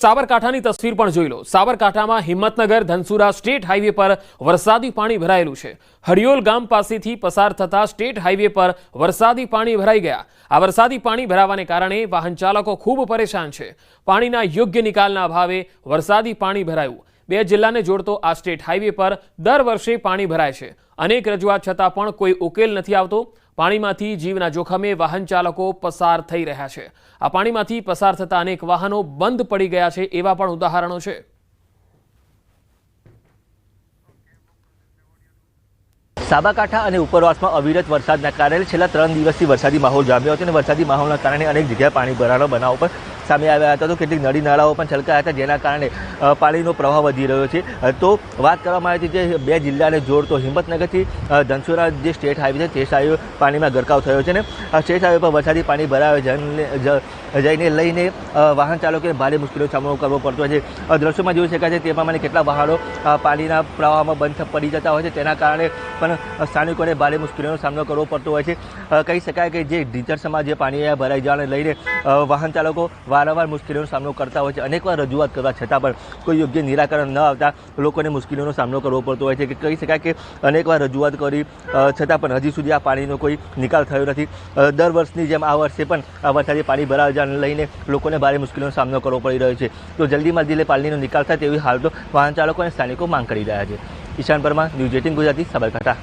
સાબરકાંઠાની તસવીર પણ જોઈ લો। સાબરકાંઠામાં હિંમતનગર ધનસુરા સ્ટેટ હાઈવે પર વરસાદી પાણી ભરાયેલું છે। હડિયોલ ગામ પાસેથી પસાર થતા સ્ટેટ હાઈવે પર વરસાદી પાણી ભરાઈ ગયા। આ વરસાદી પાણી ભરાવાને કારણે વાહન ચાલકો ખૂબ પરેશાન છે। પાણીના યોગ્ય નિકાલના અભાવે વરસાદી પાણી ભરાયું। બે જિલ્લાને જોડતો આ સ્ટેટ હાઈવે પર દર વર્ષે પાણી ભરાય છે। અનેક રજૂઆત છતાં પણ કોઈ ઉકેલ નથી આવતો। પાણીમાંથી જીવના જોખમે વાહન ચાલકો પસાર થઈ રહ્યા છે। આ પાણીમાંથી પસાર થતા અનેક વાહનો બંધ પડી ગયા છે એવા પણ ઉદાહરણો છે। સાબરકાંઠા અને ઉપરવાસમાં અવિરત વરસાદના કારણે છેલ્લા 3 દિવસથી વરસાદી માહોલ જામ્યો હતો અને વરસાદી માહોલના કારણે અનેક જગ્યાએ પાણી ભરાવાનો બનાવ પણ સામે આવ્યા હતા। તો કેટલીક નદી નાળાઓ પણ છલકાયા હતા, જેના કારણે પાણીનો પ્રવાહ વધી રહ્યો છે। તો વાત કરવામાં આવી હતી જે બે જિલ્લાને જોડતો હિંમતનગરથી ધનસુરા જે સ્ટેટ હાઈવે છે તે હાઈવે પાણીમાં ગરકાવ થયો છે અને આ સ્ટેટ હાઈવે પર વરસાદી પાણી ભરાયો જઈને લઈને વાહન ચાલકોને ભારે મુશ્કેલીનો સામનો કરવો પડતો હોય છે। દ્રશ્યોમાં જોઈ શકાય છે તે પ્રમાણે કેટલા વાહનો પાણીના પ્રવાહમાં બંધ પડી જતા હોય છે, તેના કારણે પણ સ્થાનિકોને ભારે મુશ્કેલીનો સામનો કરવો પડતો હોય છે। કહી શકાય કે જે ડીઝલમાં જે પાણી ભરાઈ જવાને લઈને વાહન ચાલકો વારંવાર મુશ્કેલીનો સામનો કરતા હોય છે। અનેકવાર રજૂઆત કરવા છતાં પણ કોઈ યોગ્ય નિરાકરણ ન આવતા લોકોને મુશ્કેલીનો સામનો કરવો પડતો હોય છે। કે કહી શકાય કે અનેકવાર રજૂઆત કરી છતાં પણ હજી સુધી આ પાણીનો કોઈ નિકાલ થયો નથી। દર વર્ષની જેમ આ વર્ષે પણ આ વરસાદી પાણી ભરાઈ જવાને લઈને લોકોને ભારે મુશ્કેલીનો સામનો કરવો પડી રહ્યો છે। તો જલ્દીમાં જલ્દી પાણીનો નિકાલ થાય તેવી હાલ તો વાહન ચાલકો અને સ્થાનિકો માંગ કરી રહ્યા છે। ઈશાન પરમાર, ન્યૂઝ 18 ગુજરાતી, સાબરકાંઠા।